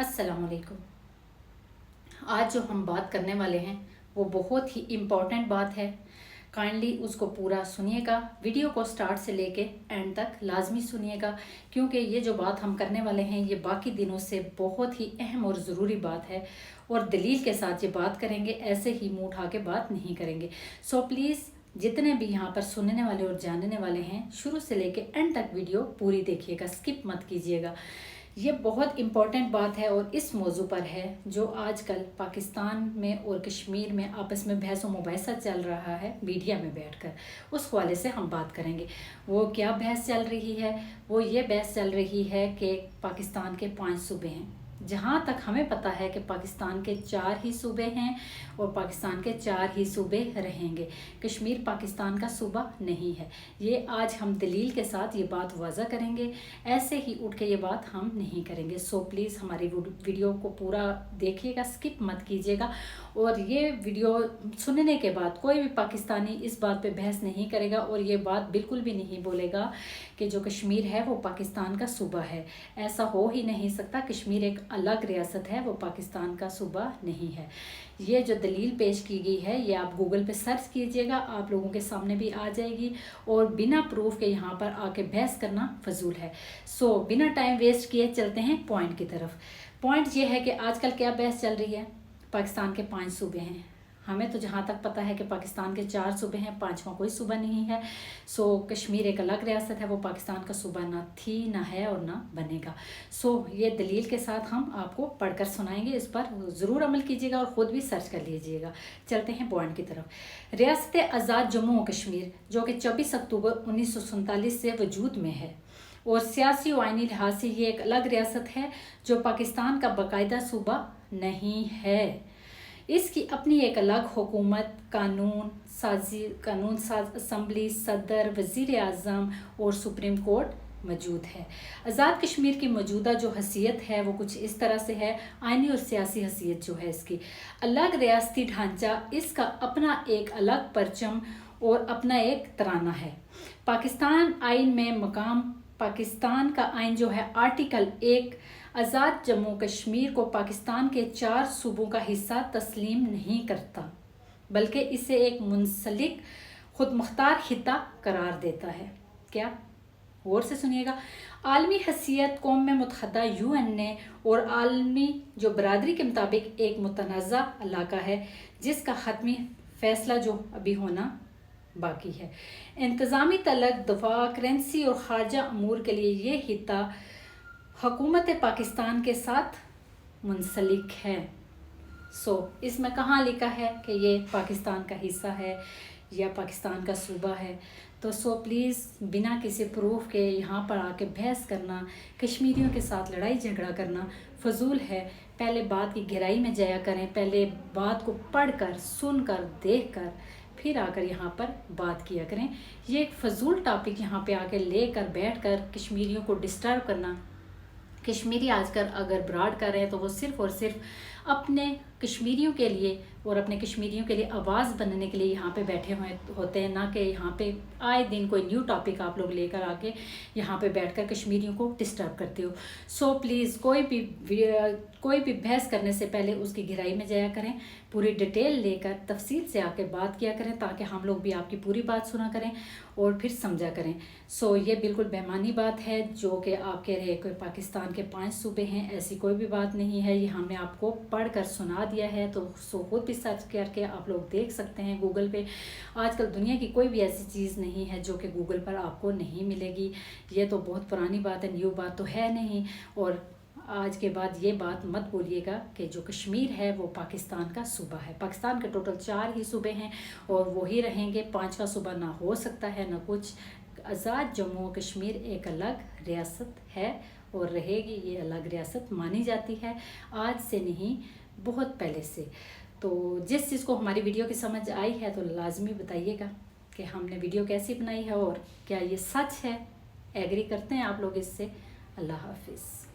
अस्सलाम वालेकुम। आज जो हम बात करने वाले हैं वो बहुत ही इम्पोर्टेंट बात है। काइंडली उसको पूरा सुनिएगा, वीडियो को स्टार्ट से लेके एंड तक लाजमी सुनिएगा, क्योंकि ये जो बात हम करने वाले हैं ये बाकी दिनों से बहुत ही अहम और ज़रूरी बात है और दलील के साथ ये बात करेंगे, ऐसे ही मुँह उठा के बात नहीं करेंगे। सो प्लीज़ जितने भी यहाँ पर सुनने वाले और जानने वाले हैं शुरू से लेके एंड तक वीडियो पूरी देखिएगा, स्किप मत कीजिएगा। ये बहुत इम्पॉर्टेंट बात है और इस मौजू पर है जो आजकल पाकिस्तान में और कश्मीर में आपस में बहस व मुबाहिसा चल रहा है मीडिया में बैठकर। उस हवाले से हम बात करेंगे। वो क्या बहस चल रही है? वो ये बहस चल रही है कि पाकिस्तान के 5 सूबे हैं। जहाँ तक हमें पता है कि पाकिस्तान के 4 ही सूबे हैं और पाकिस्तान के 4 ही सूबे रहेंगे। कश्मीर पाकिस्तान का सूबा नहीं है। ये आज हम दलील के साथ ये बात वाज़ा करेंगे, ऐसे ही उठ के ये बात हम नहीं करेंगे। सो प्लीज़ हमारी वीडियो को पूरा देखिएगा, स्किप मत कीजिएगा। और ये वीडियो सुनने के बाद कोई भी पाकिस्तानी इस बात पे बहस नहीं करेगा और ये बात बिल्कुल भी नहीं बोलेगा कि जो कश्मीर है वो पाकिस्तान का सूबा है। ऐसा हो ही नहीं सकता। कश्मीर एक अलग रियासत है, वो पाकिस्तान का सूबा नहीं है। ये जो दलील पेश की गई है ये आप गूगल पे सर्च कीजिएगा, आप लोगों के सामने भी आ जाएगी। और बिना प्रूफ के यहाँ पर आके बहस करना फजूल है। सो बिना टाइम वेस्ट किए चलते हैं पॉइंट की तरफ। पॉइंट ये है कि आजकल क्या बहस चल रही है। पाकिस्तान के 5 सूबे हैं। हमें तो जहाँ तक पता है कि पाकिस्तान के 4 सूबे हैं, 5वां कोई सूबा नहीं है। सो कश्मीर एक अलग रियासत है, वो पाकिस्तान का सूबा ना थी, ना है और ना बनेगा। सो ये दलील के साथ हम आपको पढ़कर सुनाएंगे, इस पर ज़रूर अमल कीजिएगा और ख़ुद भी सर्च कर लीजिएगा। चलते हैं पॉइंट की तरफ। रियासत आज़ाद जम्मू और कश्मीर जो कि 24 अक्टूबर 1947 से वजूद में है और सियासी व आइनी लिहाज से ये एक अलग रियासत है जो पाकिस्तान का बाकायदा सूबा नहीं है। इसकी अपनी एक अलग हुकूमत, कानून साज असम्बली, सदर, वज़ीर आज़म और सुप्रीम कोर्ट मौजूद है। आज़ाद कश्मीर की मौजूदा जो हैसियत है वो कुछ इस तरह से है। आइनी और सियासी हैसियत जो है इसकी अलग, रियासती ढांचा, इसका अपना एक अलग परचम और अपना एक तराना है। पाकिस्तान आइन में मकाम, पाकिस्तान का आइन जो है आर्टिकल 1 आज़ाद जम्मू कश्मीर को पाकिस्तान के 4 सूबों का हिस्सा तस्लीम नहीं करता, बल्कि इसे एक मुंसलिक खुद मुख्तार खिता करार देता है। क्या? गौर से सुनिएगा। आलमी हैसियत कौम में मुत्तहदा UN ने और आलमी जो बरादरी के मुताबिक एक मुतनाज़ा इलाका है जिसका हतमी फैसला जो अभी होना बाकी है। इंतज़ामी तलक, दफा, करेंसी और खारजा अमूर के लिए ये हिस्सा हुकूमत पाकिस्तान के साथ मुंसलिक है। सो इसमें कहाँ लिखा है कि ये पाकिस्तान का हिस्सा है या पाकिस्तान का सूबा है? तो सो प्लीज़ बिना किसी प्रूफ के यहाँ पर आके बहस करना, कश्मीरियों के साथ लड़ाई झगड़ा करना फजूल है। पहले बात की गहराई में जाया करें, पहले बात को पढ़कर, सुनकर, देखकर फिर आकर यहाँ पर बात किया करें। ये एक फ़जूल टॉपिक यहाँ पे आके लेकर बैठकर कश्मीरियों को डिस्टर्ब करना। कश्मीरी आजकल अगर ब्रॉड कर रहे हैं तो वो सिर्फ़ और सिर्फ अपने कश्मीरियों के लिए और अपने कश्मीरियों के लिए आवाज़ बनने के लिए यहाँ पे बैठे हुए होते हैं, ना कि यहाँ पे आए दिन कोई न्यू टॉपिक आप लोग लेकर आके यहाँ पे बैठकर कश्मीरियों को डिस्टर्ब करते हो। सो प्लीज़ कोई भी बहस करने से पहले उसकी गहराई में जाया करें, पूरी डिटेल लेकर तफसील से आके बात किया करें, ताकि हम लोग भी आपकी पूरी बात सुना करें और फिर समझा करें। सो ये बिल्कुल बेमानी बात है जो कि आप कह रहे हैं पाकिस्तान के 5 सूबे हैं, ऐसी कोई भी बात नहीं है। ये हमने आपको पढ़ कर सुना दिया है, तो सो खुद भी सर्च करके आप लोग देख सकते हैं गूगल पे। आजकल दुनिया की कोई भी ऐसी चीज़ नहीं है जो कि गूगल पर आपको नहीं मिलेगी। ये तो बहुत पुरानी बात है, न्यू बात तो है नहीं। और आज के बाद ये बात मत बोलिएगा कि जो कश्मीर है वो पाकिस्तान का सूबा है। पाकिस्तान के टोटल 4 ही सूबे हैं और वो ही रहेंगे, 5वां सूबा ना हो सकता है ना कुछ। आज़ाद जम्मू कश्मीर एक अलग रियासत है और रहेगी, ये अलग रियासत मानी जाती है, आज से नहीं बहुत पहले से। तो जिस चीज़ को हमारी वीडियो की समझ आई है तो लाजमी बताइएगा कि हमने वीडियो कैसी बनाई है और क्या ये सच है, एग्री करते हैं आप लोग इससे। अल्लाह हाफिज़।